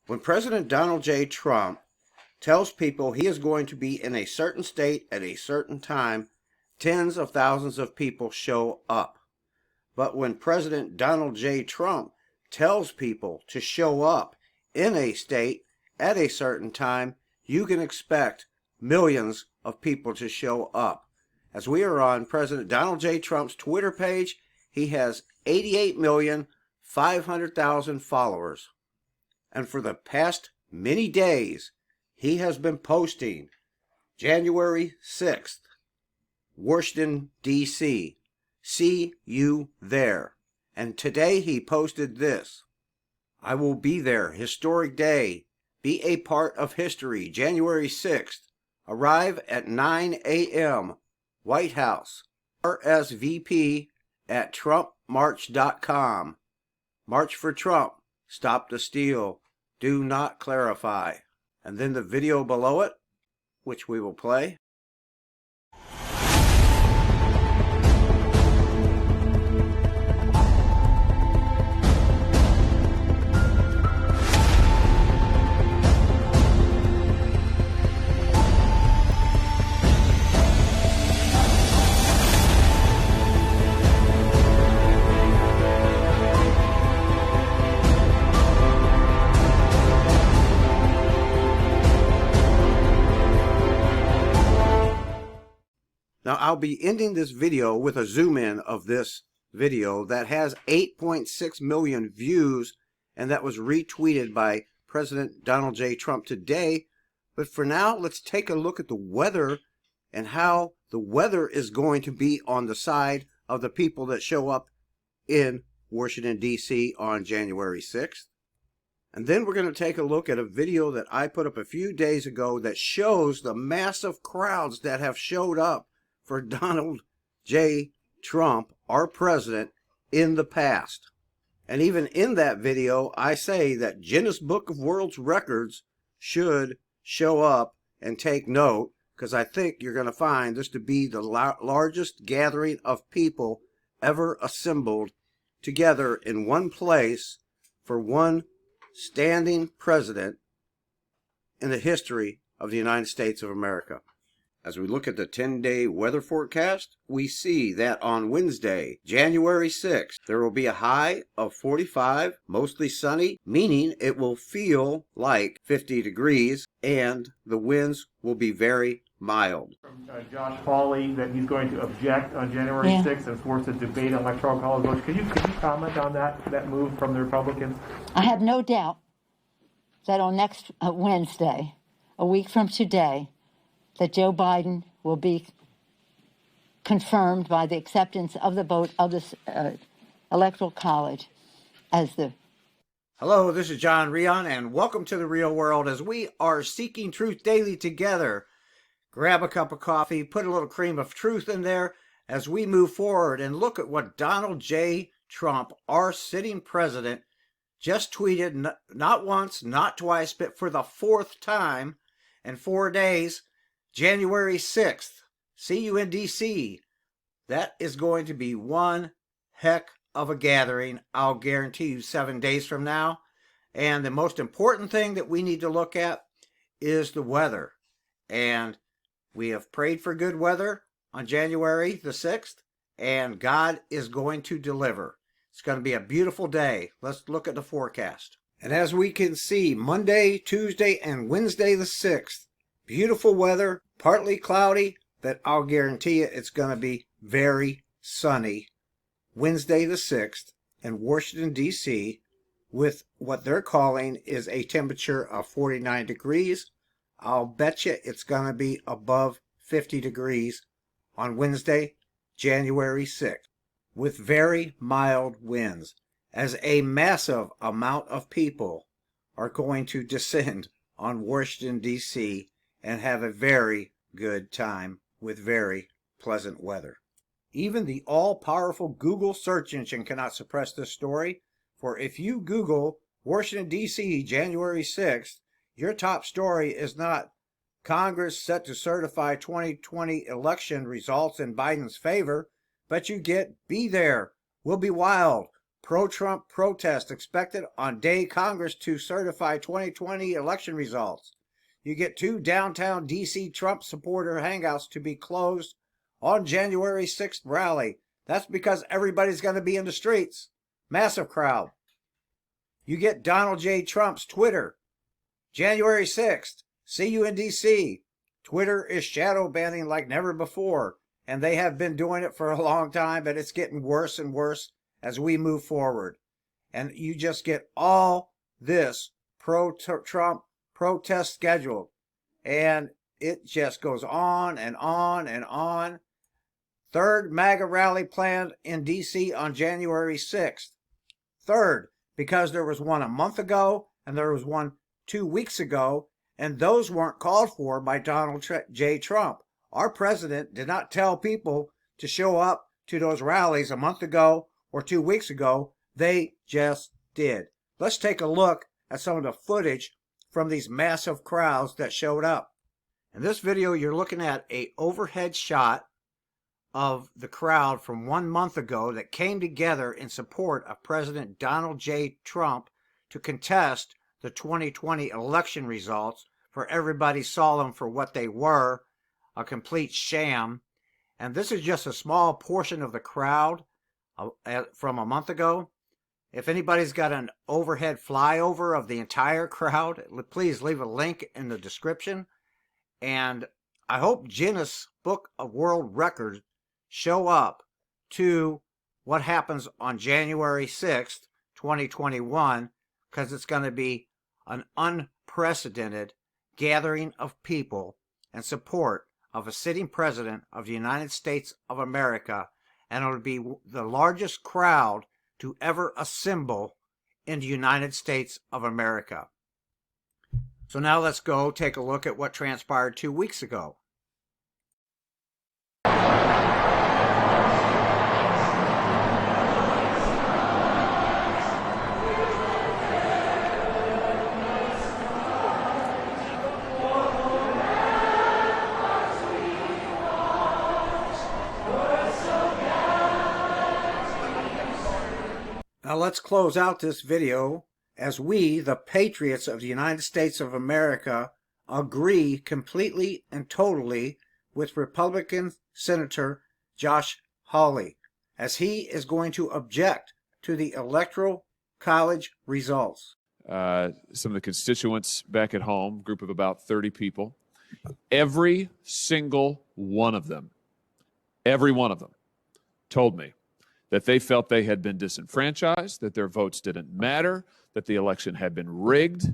When President Donald J. Trump tells people he is going to be in a certain state at a certain time, tens of thousands of people show up. But when President Donald J. Trump tells people to show up in a state at a certain time, you can expect millions of people to show up. As we are on President Donald J. Trump's Twitter page, he has 88,500,000 followers. And for the past many days, he has been posting January 6th, Washington, D.C. See you there. And today he posted this. I will be there. Historic day. Be a part of history. January 6th. Arrive at 9 a.m. White House. RSVP at TrumpMarch.com. March for Trump. Stop the steal. Do not clarify. And then the video below it, which we will play. Now, I'll be ending this video with a zoom in of this video that has 8.6 million views, and that was retweeted by President Donald J. Trump today. But for now, let's take a look at the weather and how the weather is going to be on the side of the people that show up in Washington, D.C. on January 6th. And then we're going to take a look at a video that I put up a few days ago that shows the massive crowds that have showed up for Donald J. Trump, our president, in the past. And even in that video, I say that Guinness Book of World Records should show up and take note, because I think you're going to find this to be the largest gathering of people ever assembled together in one place for one standing president in the history of the United States of America. As we look at the 10-day weather forecast, we see that on Wednesday, January 6th, there will be a high of 45, mostly sunny, meaning it will feel like 50 degrees, and the winds will be very mild. From Josh Hawley that he's going to object on January 6th and force a debate on electoral college votes. Could you comment on that move from the Republicans? I have no doubt that on next Wednesday, a week from today, that Joe Biden will be confirmed by the acceptance of the vote of this Electoral College as the... Hello, this is John Reon, and welcome to the real world as we are seeking truth daily together. Grab a cup of coffee, put a little cream of truth in there as we move forward and look at what Donald J. Trump, our sitting president, just tweeted not once, not twice, but for the fourth time in 4 days. January 6th, see you in D.C. That is going to be one heck of a gathering, I'll guarantee you, 7 days from now. And the most important thing that we need to look at is the weather. And we have prayed for good weather on January the 6th, and God is going to deliver. It's going to be a beautiful day. Let's look at the forecast. And as we can see, Monday, Tuesday, and Wednesday the 6th, beautiful weather, partly cloudy, but I'll guarantee you it's going to be very sunny. Wednesday the 6th in Washington, D.C. with what they're calling is a temperature of 49 degrees. I'll bet you it's going to be above 50 degrees on Wednesday, January 6th, with very mild winds, as a massive amount of people are going to descend on Washington, D.C., and have a very good time with very pleasant weather. Even the all-powerful Google search engine cannot suppress this story, for if you Google Washington, D.C., January 6th, your top story is not Congress set to certify 2020 election results in Biden's favor, but you get, be there, will be wild, pro-Trump protest expected on day Congress to certify 2020 election results. You get 2 downtown D.C. Trump supporter hangouts to be closed on January 6th rally. That's because everybody's going to be in the streets. Massive crowd. You get Donald J. Trump's Twitter. January 6th. See you in D.C. Twitter is shadow banning like never before, and they have been doing it for a long time, but it's getting worse and worse as we move forward. And you just get all this pro-Trump protest scheduled, and it just goes on and on and on. 3rd MAGA rally planned in D.C. on January 6th. 3rd, because there was one a month ago and there was one 2 weeks ago, and those weren't called for by Donald J. Trump. Our president did not tell people to show up to those rallies a month ago or 2 weeks ago. They just did. Let's take a look at some of the footage from these massive crowds that showed up. In this video, you're looking at an overhead shot of the crowd from 1 month ago that came together in support of President Donald J. Trump to contest the 2020 election results, for everybody saw them for what they were, a complete sham. And this is just a small portion of the crowd from a month ago. If anybody's got an overhead flyover of the entire crowd, please leave a link in the description. And I hope Guinness Book of World Records show up to what happens on January 6th, 2021, because it's going to be an unprecedented gathering of people in support of a sitting president of the United States of America, and it'll be the largest crowd to ever assemble in the United States of America. So now let's go take a look at what transpired 2 weeks ago. Now let's close out this video as we, the patriots of the United States of America, agree completely and totally with Republican Senator Josh Hawley, as he is going to object to the Electoral College results. Some of the constituents back at home, group of about 30 people, every single one of them told me that they felt they had been disenfranchised, that their votes didn't matter, that the election had been rigged.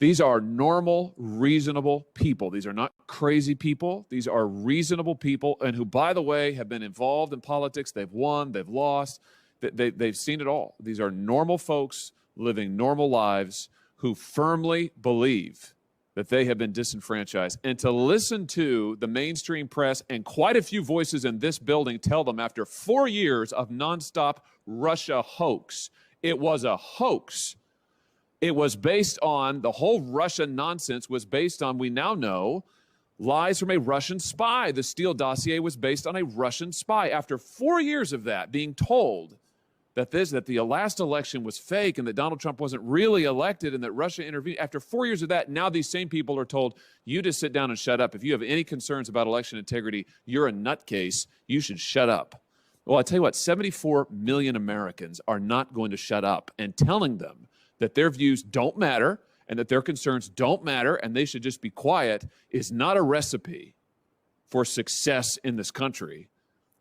These are normal, reasonable people. These are not crazy people. These are reasonable people, and who, by the way, have been involved in politics. They've won, they've lost, they've seen it all. These are normal folks living normal lives who firmly believe that they have been disenfranchised. And to listen to the mainstream press and quite a few voices in this building tell them after 4 years of nonstop Russia hoax, it was a hoax. It was based on, the whole Russia nonsense was based on, we now know, lies from a Russian spy. The Steele dossier was based on a Russian spy. After 4 years of that, being told that the last election was fake and that Donald Trump wasn't really elected and that Russia intervened, after 4 years of that, now these same people are told, you just sit down and shut up. If you have any concerns about election integrity, you're a nutcase. You should shut up. Well, I tell you what, 74 million Americans are not going to shut up, and telling them that their views don't matter and that their concerns don't matter and they should just be quiet is not a recipe for success in this country.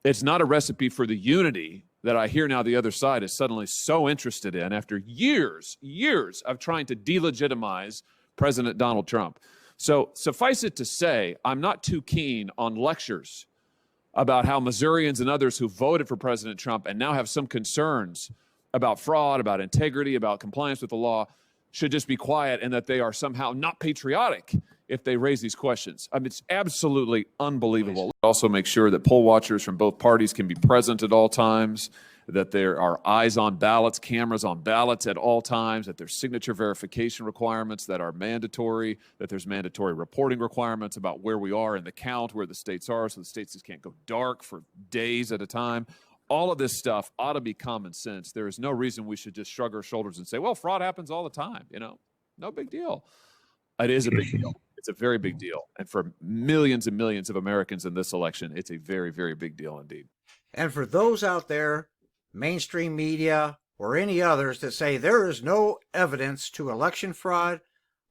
It's not a recipe for the unity that I hear now the other side is suddenly so interested in after years of trying to delegitimize President Donald Trump. So suffice it to say, I'm not too keen on lectures about how Missourians and others who voted for President Trump and now have some concerns about fraud, about integrity, about compliance with the law should just be quiet, and that they are somehow not patriotic if they raise these questions. I mean, it's absolutely unbelievable. Also make sure that poll watchers from both parties can be present at all times, that there are eyes on ballots, cameras on ballots at all times, that there's signature verification requirements that are mandatory, that there's mandatory reporting requirements about where we are in the count, where the states are, so the states just can't go dark for days at a time. all of this stuff ought to be common sense. There is no reason we should just shrug our shoulders and say, well, fraud happens all the time. No big deal. It is a big deal. It's a very big deal. And for millions and millions of Americans in this election, it's a very, very big deal indeed. And for those out there, mainstream media or any others that say there is no evidence to election fraud,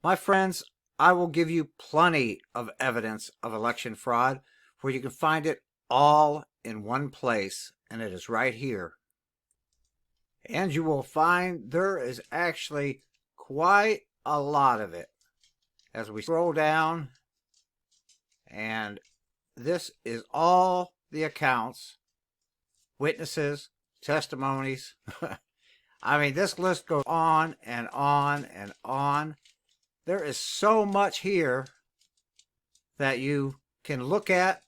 my friends, I will give you plenty of evidence of election fraud where you can find it all in one place, and it is right here. And you will find there is actually quite a lot of it. As we scroll down, and this is all the accounts, witnesses, testimonies. I mean, this list goes on and on and on. There is so much here that you can look at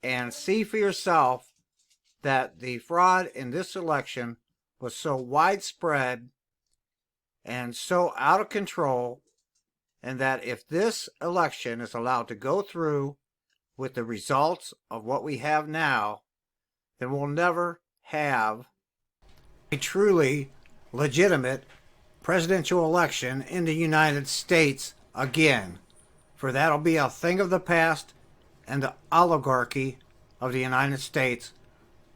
and see for yourself that the fraud in this election was so widespread and so out of control, and that if this election is allowed to go through with the results of what we have now, then we'll never have a truly legitimate presidential election in the United States again. For that'll be a thing of the past, and the oligarchy of the United States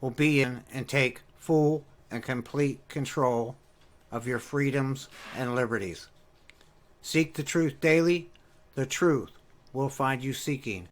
will be in and take full and complete control of your freedoms and liberties. Seek the truth daily. The truth will find you seeking.